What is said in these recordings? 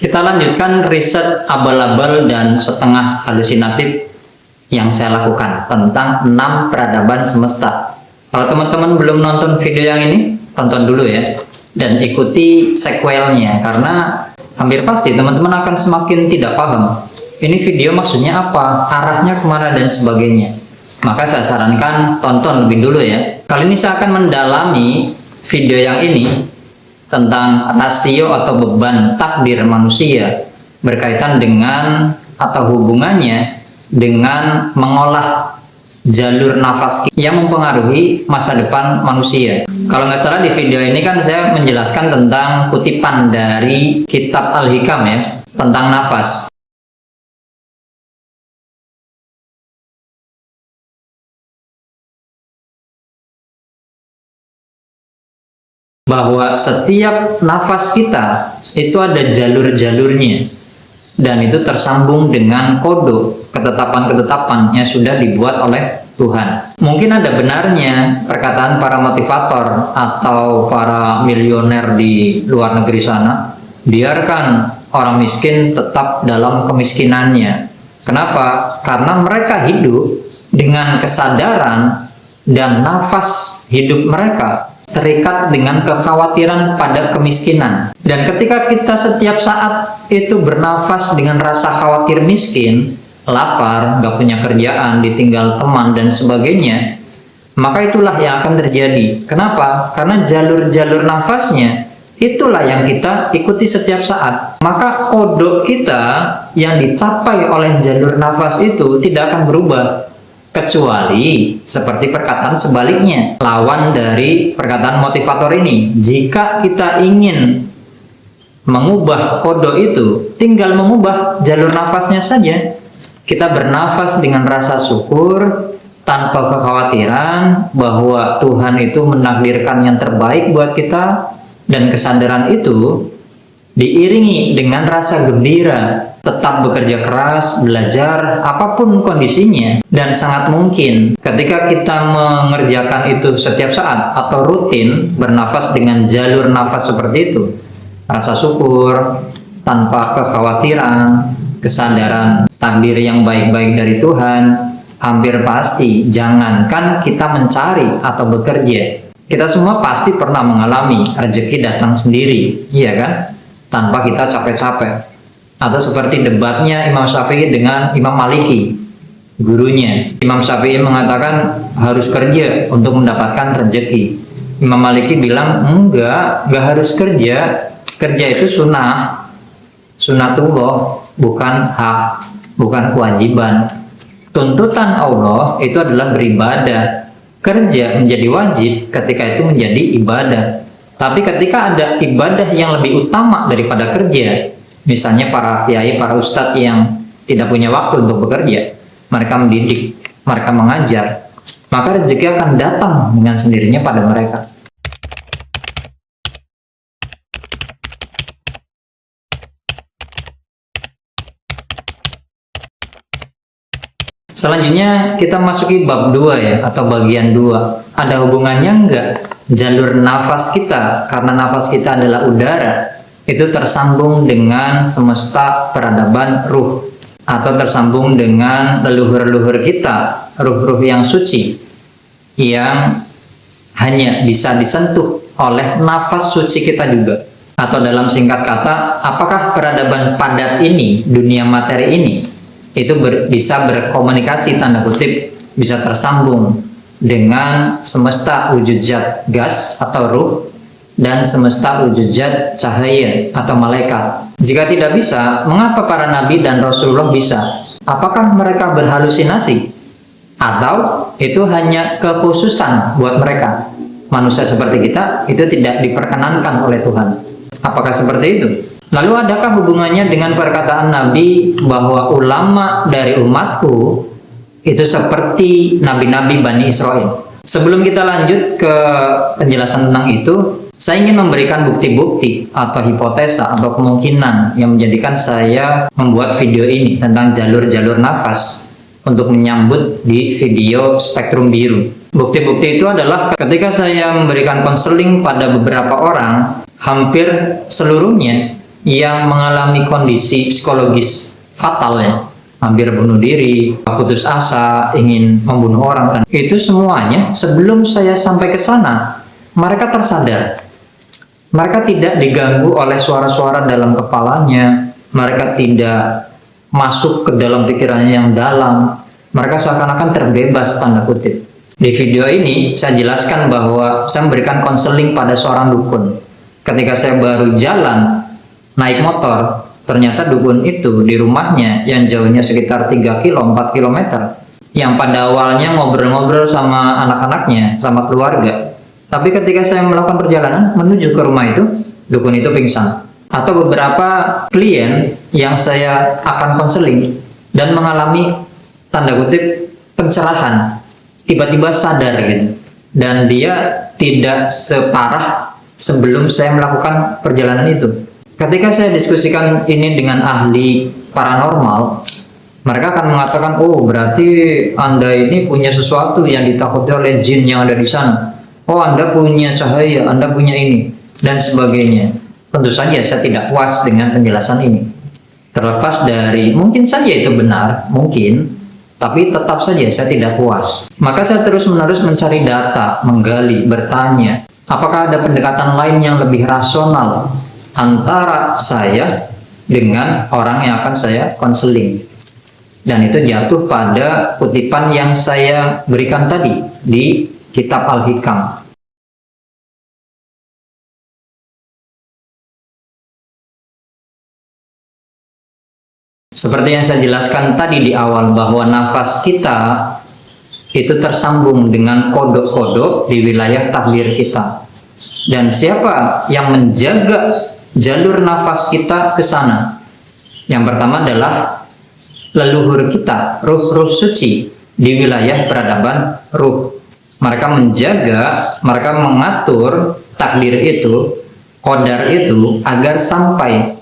Kita lanjutkan riset abal-abal dan setengah halusinatif yang saya lakukan tentang 6 peradaban semesta. Kalau teman-teman belum nonton video yang ini, tonton dulu ya. Dan ikuti sequelnya, karena hampir pasti teman-teman akan semakin tidak paham. Ini video maksudnya apa, arahnya kemana, dan sebagainya. Maka saya sarankan tonton lebih dulu ya. Kali ini saya akan mendalami video yang ini tentang rasio atau beban takdir manusia berkaitan dengan atau hubungannya dengan mengolah jalur nafas yang mempengaruhi masa depan manusia. Kalau nggak salah di video ini kan saya menjelaskan tentang kutipan dari kitab Al-Hikam ya, tentang nafas. Bahwa setiap nafas kita itu ada jalur-jalurnya, dan itu tersambung dengan kode ketetapan-ketetapan yang sudah dibuat oleh Tuhan. Mungkin ada benarnya perkataan para motivator atau para milioner di luar negeri sana, biarkan orang miskin tetap dalam kemiskinannya. Kenapa? Karena mereka hidup dengan kesadaran dan nafas hidup mereka terikat dengan kekhawatiran pada kemiskinan. Dan ketika kita setiap saat itu bernafas dengan rasa khawatir miskin, lapar, gak punya kerjaan, ditinggal teman, dan sebagainya, maka itulah yang akan terjadi. Kenapa? Karena jalur-jalur nafasnya itulah yang kita ikuti setiap saat. Maka kodok kita yang dicapai oleh jalur nafas itu tidak akan berubah, kecuali seperti perkataan sebaliknya, lawan dari perkataan motivator ini. Jika kita ingin mengubah kodok itu, tinggal mengubah jalur nafasnya saja. Kita bernafas dengan rasa syukur, tanpa kekhawatiran bahwa Tuhan itu menakdirkan yang terbaik buat kita, dan kesadaran itu diiringi dengan rasa gembira, tetap bekerja keras, belajar, apapun kondisinya. Dan sangat mungkin ketika kita mengerjakan itu setiap saat atau rutin bernafas dengan jalur nafas seperti itu, rasa syukur, tanpa kekhawatiran, kesadaran takdir yang baik-baik dari Tuhan, hampir pasti, jangankan kita mencari atau bekerja, kita semua pasti pernah mengalami rezeki datang sendiri, iya kan? Tanpa kita capek-capek. Atau seperti debatnya Imam Syafi'i dengan Imam Maliki, gurunya. Imam Syafi'i mengatakan harus kerja untuk mendapatkan rezeki. Imam Maliki bilang enggak harus kerja. Kerja itu sunnah, sunnatullah, bukan hak, bukan kewajiban. Tuntutan Allah itu adalah beribadah. Kerja menjadi wajib ketika itu menjadi ibadah. Tapi ketika ada ibadah yang lebih utama daripada kerja, misalnya para kiai, para ustadz yang tidak punya waktu untuk bekerja, mereka mendidik, mereka mengajar, maka rezeki akan datang dengan sendirinya pada mereka. Selanjutnya kita masuki bab 2 ya, atau bagian 2. Ada hubungannya enggak jalur nafas kita, karena nafas kita adalah udara, itu tersambung dengan semesta peradaban ruh, atau tersambung dengan leluhur-leluhur kita, ruh-ruh yang suci, yang hanya bisa disentuh oleh nafas suci kita juga. Atau dalam singkat kata, apakah peradaban padat ini, dunia materi ini, itu bisa berkomunikasi, tanda kutip, bisa tersambung dengan semesta wujud zat gas atau ruh, dan semesta wujud zat cahaya atau malaikat. Jika tidak bisa, mengapa para nabi dan Rasulullah bisa? Apakah mereka berhalusinasi? Atau itu hanya kekhususan buat mereka? Manusia seperti kita itu tidak diperkenankan oleh Tuhan. Apakah seperti itu? Lalu adakah hubungannya dengan perkataan Nabi bahwa ulama dari umatku itu seperti nabi-nabi Bani Israel? Sebelum kita lanjut ke penjelasan tentang itu, saya ingin memberikan bukti-bukti atau hipotesa atau kemungkinan yang menjadikan saya membuat video ini tentang jalur-jalur nafas untuk menyambut di video Spektrum Biru. Bukti-bukti itu adalah ketika saya memberikan konseling pada beberapa orang, hampir seluruhnya yang mengalami kondisi psikologis fatal ya, hampir bunuh diri, putus asa, ingin membunuh orang, dan itu semuanya sebelum saya sampai ke sana, mereka tersadar. Mereka tidak diganggu oleh suara-suara dalam kepalanya, mereka tidak masuk ke dalam pikirannya yang dalam, mereka seakan-akan terbebas tanda kutip. Di video ini saya jelaskan bahwa saya memberikan konseling pada seorang dukun. Ketika saya baru jalan naik motor, ternyata dukun itu di rumahnya yang jauhnya sekitar 3 kilo, 4 kilometer, yang pada awalnya ngobrol-ngobrol sama anak-anaknya, sama keluarga. Tapi ketika saya melakukan perjalanan menuju ke rumah itu, dukun itu pingsan. Atau beberapa klien yang saya akan konseling dan mengalami tanda kutip pencerahan, tiba-tiba sadar gitu. Dan dia tidak separah sebelum saya melakukan perjalanan itu. Ketika saya diskusikan ini dengan ahli paranormal, mereka akan mengatakan, oh berarti Anda ini punya sesuatu yang ditakuti oleh jin yang ada di sana. Oh Anda punya cahaya, Anda punya ini, dan sebagainya. Tentu saja saya tidak puas dengan penjelasan ini. Terlepas dari, mungkin saja itu benar, mungkin, tapi tetap saja saya tidak puas. Maka saya terus-menerus mencari data, menggali, bertanya, apakah ada pendekatan lain yang lebih rasional antara saya dengan orang yang akan saya konseling. Dan itu jatuh pada kutipan yang saya berikan tadi di kitab Al-Hikam. Seperti yang saya jelaskan tadi di awal, bahwa nafas kita itu tersambung dengan kodok-kodok di wilayah takdir kita. Dan siapa yang menjaga jalur nafas kita ke sana? Yang pertama adalah leluhur kita, ruh-ruh suci di wilayah peradaban ruh. Mereka menjaga, mereka mengatur takdir itu, qadar itu, agar sampai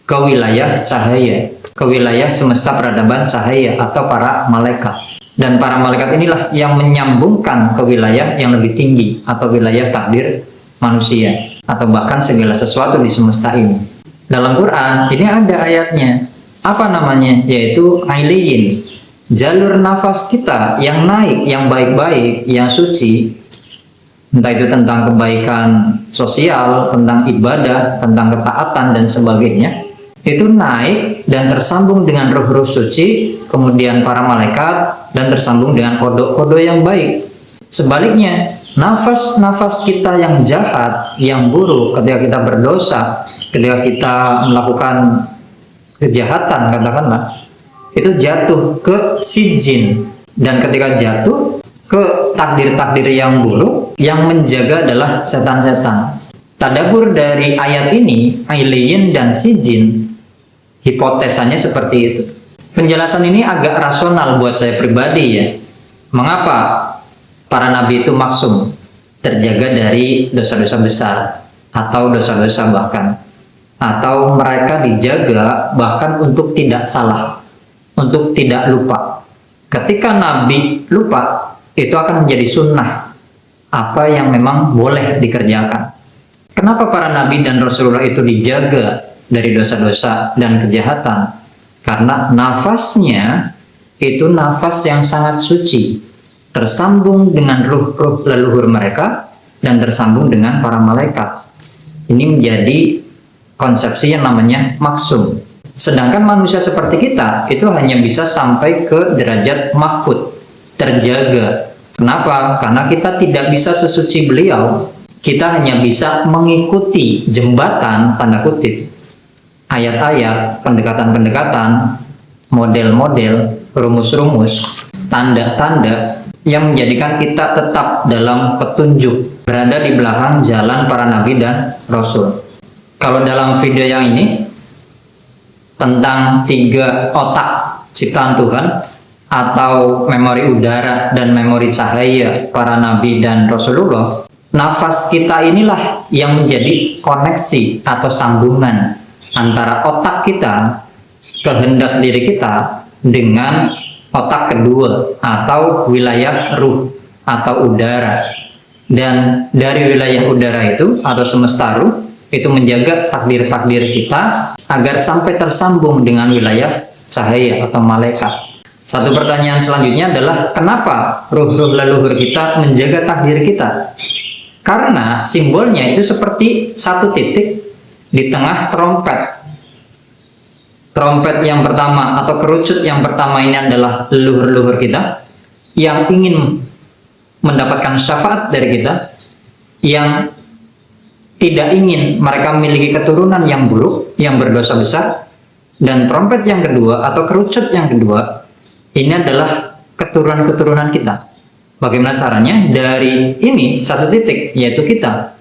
ke wilayah cahaya, ke wilayah semesta peradaban cahaya atau para malaikat. Dan para malaikat inilah yang menyambungkan ke wilayah yang lebih tinggi atau wilayah takdir manusia, atau bahkan segala sesuatu di semesta ini. Dalam Quran ini ada ayatnya, apa namanya, yaitu Ailiyin, jalur nafas kita yang naik, yang baik-baik, yang suci, entah itu tentang kebaikan sosial, tentang ibadah, tentang ketaatan dan sebagainya, itu naik dan tersambung dengan ruh-ruh suci, kemudian para malaikat, dan tersambung dengan kodok-kodok yang baik. Sebaliknya, nafas-nafas kita yang jahat, yang buruk, ketika kita berdosa, ketika kita melakukan kejahatan, katakanlah, itu jatuh ke sijin. Dan ketika jatuh ke takdir-takdir yang buruk, yang menjaga adalah setan-setan. Tadabbur dari ayat ini, Ailiyin dan sijin, hipotesanya seperti itu. Penjelasan ini agak rasional buat saya pribadi ya. Mengapa para nabi itu maksum, terjaga dari dosa-dosa besar atau dosa-dosa bahkan, atau mereka dijaga bahkan untuk tidak salah, untuk tidak lupa. Ketika nabi lupa, itu akan menjadi sunnah, apa yang memang boleh dikerjakan. Kenapa para nabi dan Rasulullah itu dijaga dari dosa-dosa dan kejahatan? Karena nafasnya itu nafas yang sangat suci, tersambung dengan ruh-ruh leluhur mereka dan tersambung dengan para malaikat. Ini menjadi konsepsi yang namanya maksum. Sedangkan manusia seperti kita itu hanya bisa sampai ke derajat mahfud, terjaga. Kenapa? Karena kita tidak bisa sesuci beliau. Kita hanya bisa mengikuti jembatan, tanda kutip, ayat-ayat, pendekatan-pendekatan, model-model, rumus-rumus, tanda-tanda yang menjadikan kita tetap dalam petunjuk, berada di belakang jalan para nabi dan rasul. Kalau dalam video yang ini tentang 3 otak ciptaan Tuhan, atau memori udara dan memori cahaya para nabi dan Rasulullah, nafas kita inilah yang menjadi koneksi atau sambungan antara otak kita, kehendak diri kita, dengan otak kedua atau wilayah ruh atau udara. Dan dari wilayah udara itu atau semesta ruh itu menjaga takdir-takdir kita agar sampai tersambung dengan wilayah cahaya atau malaikat. Satu pertanyaan selanjutnya adalah kenapa ruh-ruh leluhur kita menjaga takdir kita? Karena simbolnya itu seperti satu titik di tengah trompet. Trompet yang pertama atau kerucut yang pertama ini adalah leluhur-leluhur kita yang ingin mendapatkan syafaat dari kita, yang tidak ingin mereka memiliki keturunan yang buruk, yang berdosa besar. Dan trompet yang kedua atau kerucut yang kedua ini adalah keturunan-keturunan kita. Bagaimana caranya? Dari ini satu titik, yaitu kita,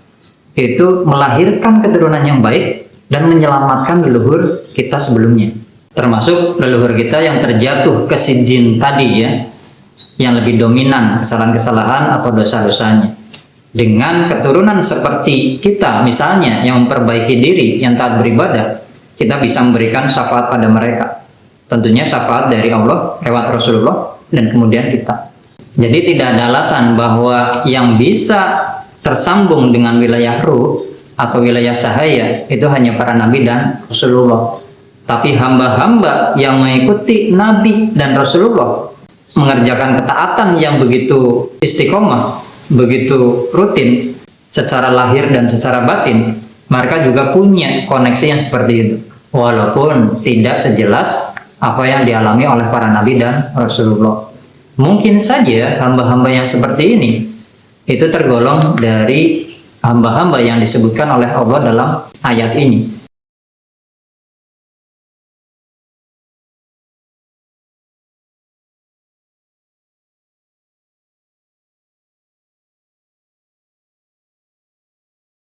itu melahirkan keturunan yang baik dan menyelamatkan leluhur kita sebelumnya, termasuk leluhur kita yang terjatuh ke sijin tadi ya, yang lebih dominan kesalahan-kesalahan atau dosa-dosanya. Dengan keturunan seperti kita misalnya yang memperbaiki diri, yang taat beribadah, kita bisa memberikan syafaat pada mereka. Tentunya syafaat dari Allah lewat Rasulullah dan kemudian kita. Jadi tidak ada alasan bahwa yang bisa tersambung dengan wilayah ruh atau wilayah cahaya itu hanya para nabi dan Rasulullah. Tapi hamba-hamba yang mengikuti nabi dan Rasulullah, mengerjakan ketaatan yang begitu istiqomah, begitu rutin secara lahir dan secara batin, mereka juga punya koneksi yang seperti itu, walaupun tidak sejelas apa yang dialami oleh para nabi dan Rasulullah. Mungkin saja hamba-hamba yang seperti ini itu tergolong dari hamba-hamba yang disebutkan oleh Allah dalam ayat ini.